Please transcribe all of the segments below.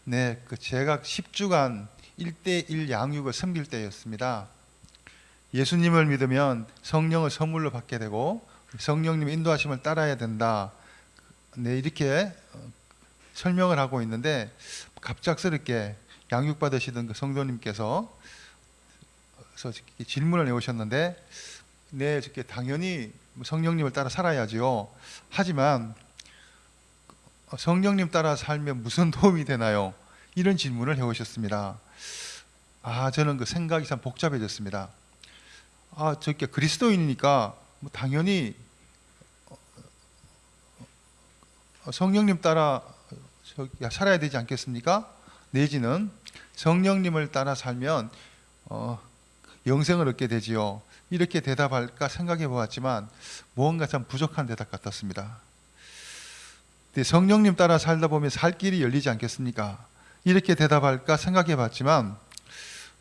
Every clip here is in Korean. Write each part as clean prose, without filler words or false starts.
네, 제가 10주간 1대1 양육을 섬길 때였습니다. 예수님을 믿으면 성령을 선물로 받게 되고 성령님 인도하심을 따라야 된다. 네, 이렇게 설명을 하고 있는데 갑작스럽게 양육받으시던 그 성도님께서 질문을 해오셨는데, 네, 당연히 성령님을 따라 살아야지요. 하지만 성령님 따라 살면 무슨 도움이 되나요? 이런 질문을 해오셨습니다. 저는 그 생각이 참 복잡해졌습니다. 그리스도인이니까 당연히 성령님 따라 살아야 되지 않겠습니까? 내지는 성령님을 따라 살면 영생을 얻게 되지요. 이렇게 대답할까 생각해 보았지만 무언가 참 부족한 대답 같았습니다. 성령님 따라 살다 보면 살 길이 열리지 않겠습니까? 이렇게 대답할까 생각해 봤지만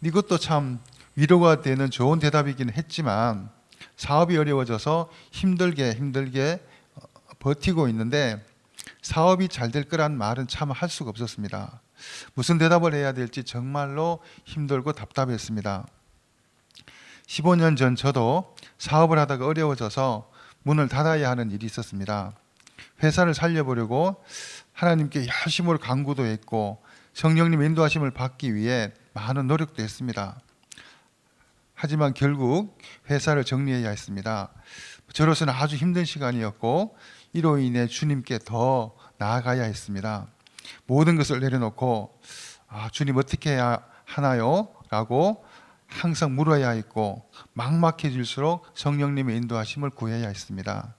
이것도 참 위로가 되는 좋은 대답이긴 했지만 사업이 어려워져서 힘들게 버티고 있는데 사업이 잘 될 거란 말은 참 할 수가 없었습니다. 무슨 대답을 해야 될지 정말로 힘들고 답답했습니다. 15년 전 저도 사업을 하다가 어려워져서 문을 닫아야 하는 일이 있었습니다. 회사를 살려보려고 하나님께 열심으로 간구도 했고 성령님 인도하심을 받기 위해 많은 노력도 했습니다. 하지만 결국 회사를 정리해야 했습니다. 저로서는 아주 힘든 시간이었고 이로 인해 주님께 더 나아가야 했습니다. 모든 것을 내려놓고 주님 어떻게 해야 하나요? 라고 항상 물어야 했고 막막해질수록 성령님의 인도하심을 구해야 했습니다.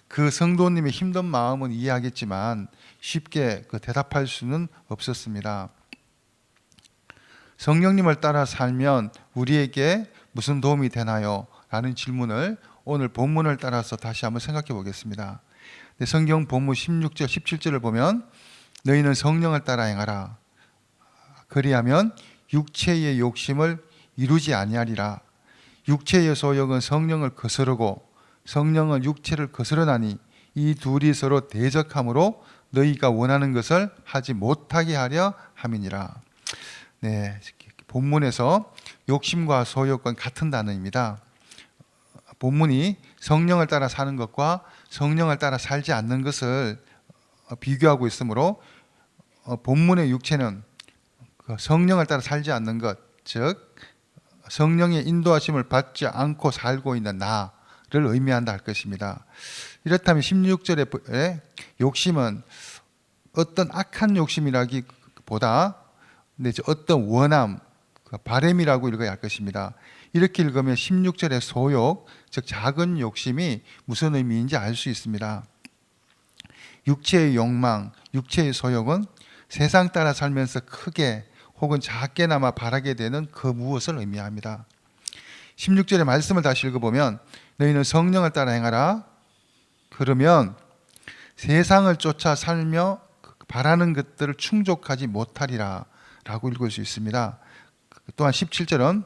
그 성도님의 힘든 마음은 이해하겠지만 쉽게 대답할 수는 없었습니다. 성령님을 따라 살면 우리에게 무슨 도움이 되나요? 라는 질문을 오늘 본문을 따라서 다시 한번 생각해 보겠습니다. 성경 본문 16절 17절을 보면 너희는 성령을 따라 행하라. 그리하면 육체의 욕심을 이루지 아니하리라. 육체의 소욕은 성령을 거스르고 성령은 육체를 거스르나니 이 둘이 서로 대적함으로 너희가 원하는 것을 하지 못하게 하려 함이니라. 네, 본문에서 욕심과 소욕은 같은 단어입니다. 본문이 성령을 따라 사는 것과 성령을 따라 살지 않는 것을 비교하고 있으므로 본문의 육체는 성령을 따라 살지 않는 것, 즉 성령의 인도하심을 받지 않고 살고 있는 나를 의미한다 할 것입니다. 이렇다면 16절의 욕심은 어떤 악한 욕심이라기보다 어떤 원함, 바램이라고 읽어야 할 것입니다. 이렇게 읽으면 16절의 소욕, 즉 작은 욕심이 무슨 의미인지 알 수 있습니다. 육체의 욕망, 육체의 소욕은 세상 따라 살면서 크게 혹은 작게나마 바라게 되는 그 무엇을 의미합니다. 16절의 말씀을 다시 읽어보면 너희는 성령을 따라 행하라. 그러면 세상을 쫓아 살며 바라는 것들을 충족하지 못하리라 라고 읽을 수 있습니다. 또한 17절은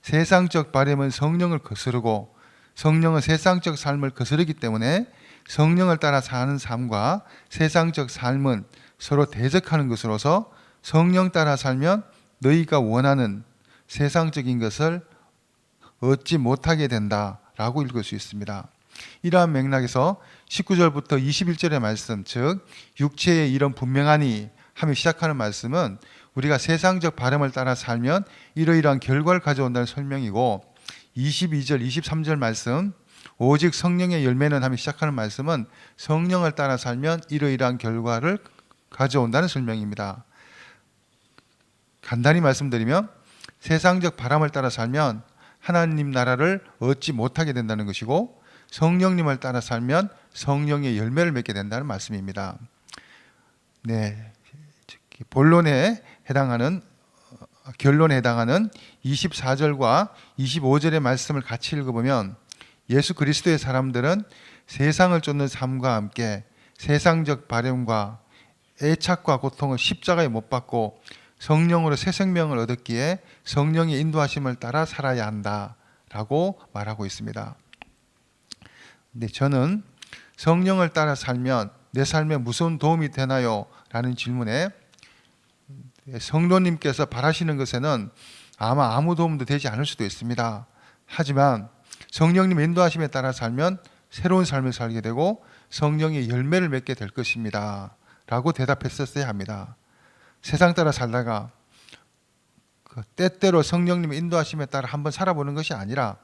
세상적 바램은 성령을 거스르고 성령은 세상적 삶을 거스르기 때문에 성령을 따라 사는 삶과 세상적 삶은 서로 대적하는 것으로서 성령 따라 살면 너희가 원하는 세상적인 것을 얻지 못하게 된다라고 읽을 수 있습니다. 이러한 맥락에서 19절부터 21절의 말씀, 즉 육체의 이런 분명하니 하며 시작하는 말씀은 우리가 세상적 바람을 따라 살면 이러이러한 결과를 가져온다는 설명이고 22절, 23절 말씀 오직 성령의 열매는 하며 시작하는 말씀은 성령을 따라 살면 이러이러한 결과를 가져온다는 설명입니다. 간단히 말씀드리면 세상적 바람을 따라 살면 하나님 나라를 얻지 못하게 된다는 것이고 성령님을 따라 살면 성령의 열매를 맺게 된다는 말씀입니다. 네, 결론에 해당하는 24절과 25절의 말씀을 같이 읽어보면 예수 그리스도의 사람들은 세상을 쫓는 삶과 함께 세상적 바램과 애착과 고통을 십자가에 못 박고 성령으로 새 생명을 얻었기에 성령의 인도하심을 따라 살아야 한다라고 말하고 있습니다. 근데 저는 성령을 따라 살면 내 삶에 무슨 도움이 되나요? 라는 질문에 성도님께서 바라시는 것에는 아마 아무 도움도 되지 않을 수도 있습니다. 하지만 성령님 인도하심에 따라 살면 새로운 삶을 살게 되고 성령의 열매를 맺게 될 것입니다. 라고 대답했었어야 합니다. 세상 따라 살다가 때때로 성령님의 인도하심에 따라 한번 살아보는 것이 아니라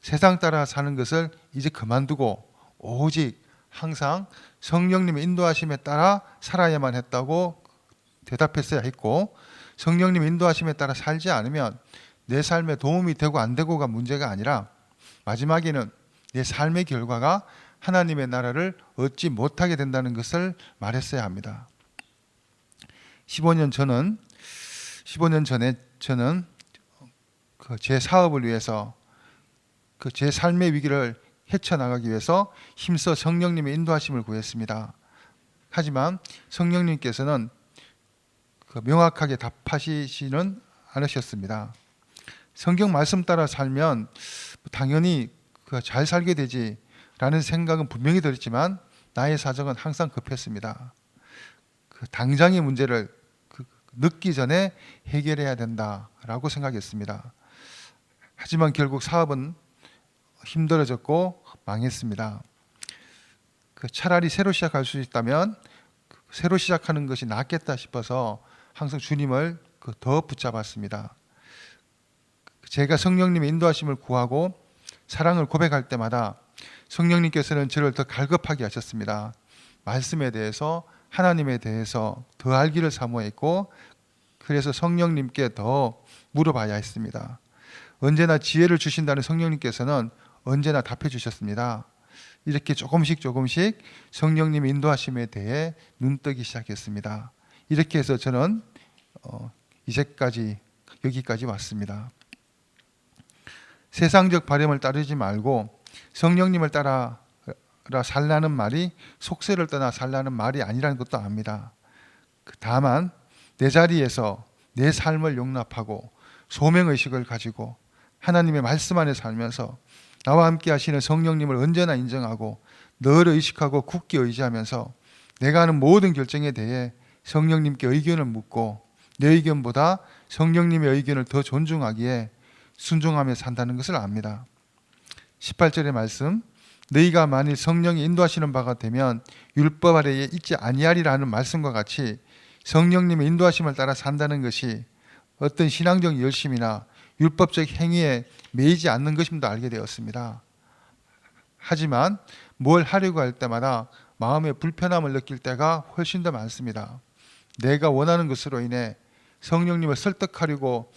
세상 따라 사는 것을 이제 그만두고 오직 항상 성령님의 인도하심에 따라 살아야만 했다고 대답했어야 했고, 성령님의 인도하심에 따라 살지 않으면 내 삶에 도움이 되고 안 되고가 문제가 아니라 마지막에는 내 삶의 결과가 하나님의 나라를 얻지 못하게 된다는 것을 말했어야 합니다. 15년 전에 저는 제 사업을 위해서 제 삶의 위기를 헤쳐나가기 위해서 힘써 성령님의 인도하심을 구했습니다. 하지만 성령님께서는 명확하게 답하시지는 않으셨습니다. 성경 말씀 따라 살면 당연히 잘 살게 되지라는 생각은 분명히 들었지만 나의 사정은 항상 급했습니다. 당장의 문제를 늦기 전에 해결해야 된다라고 생각했습니다. 하지만 결국 사업은 힘들어졌고 망했습니다. 차라리 새로 시작할 수 있다면 새로 시작하는 것이 낫겠다 싶어서 항상 주님을 더 붙잡았습니다. 제가 성령님의 인도하심을 구하고 사랑을 고백할 때마다 성령님께서는 저를 더 갈급하게 하셨습니다. 말씀에 대해서, 하나님에 대해서 더 알기를 사모했고, 그래서 성령님께 더 물어봐야 했습니다. 언제나 지혜를 주신다는 성령님께서는 언제나 답해 주셨습니다. 이렇게 조금씩 성령님의 인도하심에 대해 눈뜨기 시작했습니다. 이렇게 해서 저는 이제까지 여기까지 왔습니다. 세상적 바람을 따르지 말고 성령님을 따라 살라는 말이 속세를 떠나 살라는 말이 아니라는 것도 압니다. 다만 내 자리에서 내 삶을 용납하고 소명의식을 가지고 하나님의 말씀 안에 살면서 나와 함께 하시는 성령님을 언제나 인정하고 늘 의식하고 굳게 의지하면서 내가 하는 모든 결정에 대해 성령님께 의견을 묻고 내 의견보다 성령님의 의견을 더 존중하기에 순종하며 산다는 것을 압니다. 18절의 말씀, 너희가 만일 성령이 인도하시는 바가 되면 율법 아래에 있지 아니하리라는 말씀과 같이 성령님의 인도하심을 따라 산다는 것이 어떤 신앙적 열심이나 율법적 행위에 매이지 않는 것임도 알게 되었습니다. 하지만 뭘 하려고 할 때마다 마음의 불편함을 느낄 때가 훨씬 더 많습니다. 내가 원하는 것으로 인해 성령님을 설득하려고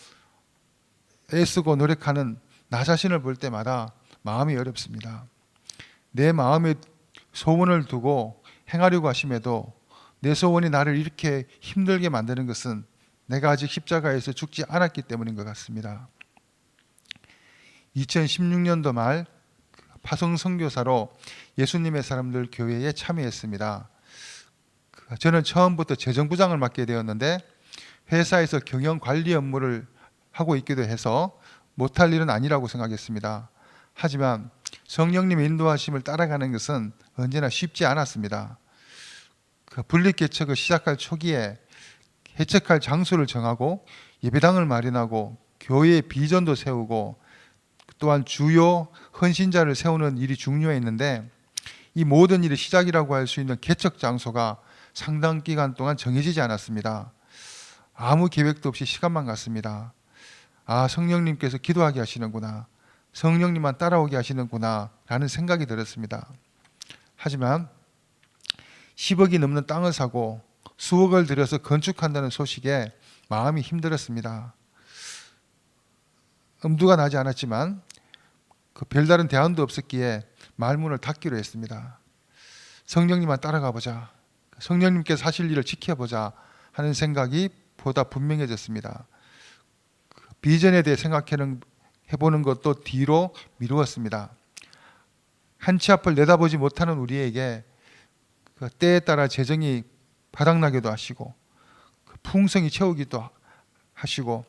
애쓰고 노력하는 나 자신을 볼 때마다 마음이 어렵습니다. 내 마음에 소원을 두고 행하려고 하심에도 내 소원이 나를 이렇게 힘들게 만드는 것은 내가 아직 십자가에서 죽지 않았기 때문인 것 같습니다. 2016년도 말 파송 선교사로 예수님의 사람들 교회에 참여했습니다. 저는 처음부터 재정부장을 맡게 되었는데 회사에서 경영 관리 업무를 하고 있기도 해서 못할 일은 아니라고 생각했습니다. 하지만 성령님의 인도하심을 따라가는 것은 언제나 쉽지 않았습니다. 분립 개척을 시작할 초기에 개척할 장소를 정하고 예배당을 마련하고 교회의 비전도 세우고 또한 주요 헌신자를 세우는 일이 중요했는데 이 모든 일의 시작이라고 할 수 있는 개척 장소가 상당 기간 동안 정해지지 않았습니다. 아무 계획도 없이 시간만 갔습니다. 아, 성령님께서 기도하게 하시는구나, 성령님만 따라오게 하시는구나 라는 생각이 들었습니다. 하지만 10억이 넘는 땅을 사고 수억을 들여서 건축한다는 소식에 마음이 힘들었습니다. 엄두가 나지 않았지만 별다른 대안도 없었기에 말문을 닫기로 했습니다. 성령님만 따라가 보자, 성령님께서 하실 일을 지켜보자 하는 생각이 보다 분명해졌습니다. 비전에 대해 생각해보는 것도 뒤로 미루었습니다. 한치 앞을 내다보지 못하는 우리에게 때에 따라 재정이 바닥나기도 하시고 풍성이 채우기도 하시고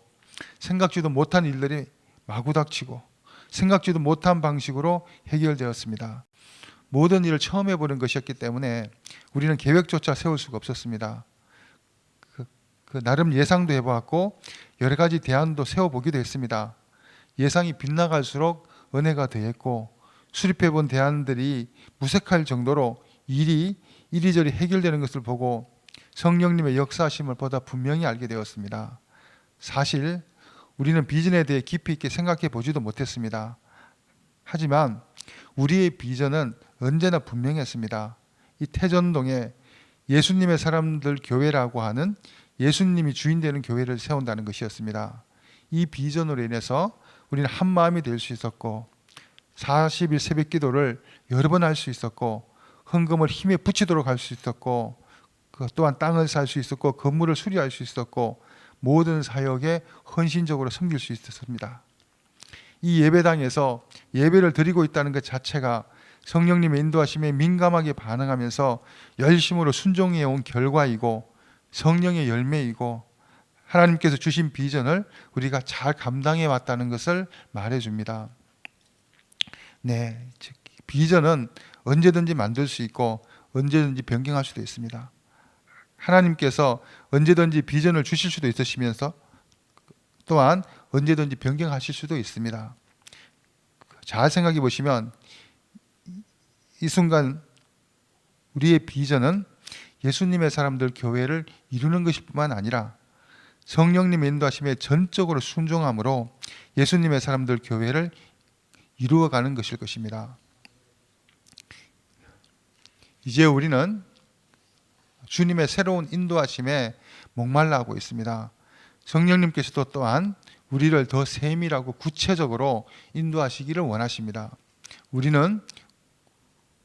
생각지도 못한 일들이 마구 닥치고 생각지도 못한 방식으로 해결되었습니다. 모든 일을 처음 해보는 것이었기 때문에 우리는 계획조차 세울 수가 없었습니다. 나름 예상도 해보았고 여러 가지 대안도 세워보기도 했습니다. 예상이 빗나갈수록 은혜가 더했고 수립해본 대안들이 무색할 정도로 일이 이리저리 해결되는 것을 보고 성령님의 역사하심을 보다 분명히 알게 되었습니다. 사실 우리는 비전에 대해 깊이 있게 생각해 보지도 못했습니다. 하지만 우리의 비전은 언제나 분명했습니다. 이 태전동에 예수님의 사람들 교회라고 하는 예수님이 주인 되는 교회를 세운다는 것이었습니다. 이 비전으로 인해서 우리는 한 마음이 될 수 있었고 40일 새벽 기도를 여러 번 할 수 있었고 헌금을 힘에 붙이도록 할 수 있었고 또한 땅을 살 수 있었고 건물을 수리할 수 있었고 모든 사역에 헌신적으로 섬길 수 있었습니다. 이 예배당에서 예배를 드리고 있다는 것 자체가 성령님의 인도하심에 민감하게 반응하면서 열심으로 순종해 온 결과이고 성령의 열매이고 하나님께서 주신 비전을 우리가 잘 감당해 왔다는 것을 말해줍니다. 네, 즉 비전은 언제든지 만들 수 있고 언제든지 변경할 수도 있습니다. 하나님께서 언제든지 비전을 주실 수도 있으시면서 또한 언제든지 변경하실 수도 있습니다. 잘 생각해 보시면 이 순간 우리의 비전은 예수님의 사람들 교회를 이루는 것일 뿐만 아니라 성령님의 인도하심에 전적으로 순종함으로 예수님의 사람들 교회를 이루어가는 것일 것입니다. 이제 우리는 주님의 새로운 인도하심에 목말라하고 있습니다. 성령님께서도 또한 우리를 더 세밀하고 구체적으로 인도하시기를 원하십니다. 우리는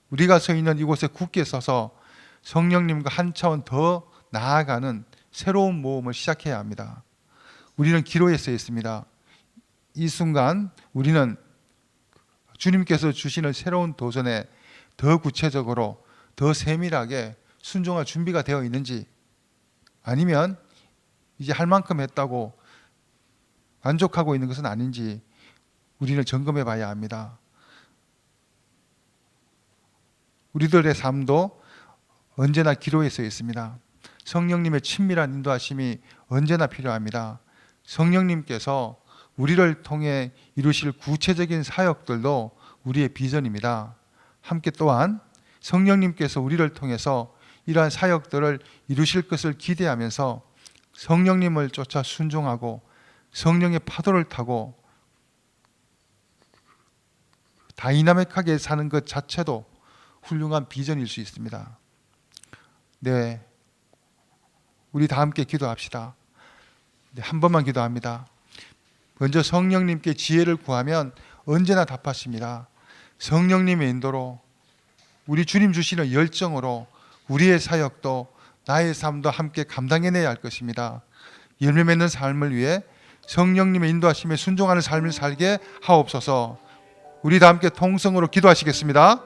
우리가 서 있는 이곳에 굳게 서서 성령님과 한 차원 더 나아가는 새로운 모험을 시작해야 합니다. 우리는 기로에 서 있습니다. 이 순간 우리는 주님께서 주시는 새로운 도전에 더 구체적으로 더 세밀하게 순종할 준비가 되어 있는지, 아니면 이제 할 만큼 했다고 만족하고 있는 것은 아닌지 우리는 점검해 봐야 합니다. 우리들의 삶도 언제나 기로에 서 있습니다. 성령님의 친밀한 인도하심이 언제나 필요합니다. 성령님께서 우리를 통해 이루실 구체적인 사역들도 우리의 비전입니다. 함께 또한 성령님께서 우리를 통해서 이러한 사역들을 이루실 것을 기대하면서 성령님을 쫓아 순종하고 성령의 파도를 타고 다이나믹하게 사는 것 자체도 훌륭한 비전일 수 있습니다. 네, 우리 다 함께 기도합시다. 네, 한 번만 기도합니다. 먼저 성령님께 지혜를 구하면 언제나 답하십니다. 성령님의 인도로 우리 주님 주시는 열정으로 우리의 사역도 나의 삶도 함께 감당해내야 할 것입니다. 열매 맺는 삶을 위해 성령님의 인도하심에 순종하는 삶을 살게 하옵소서. 우리 다 함께 통성으로 기도하시겠습니다.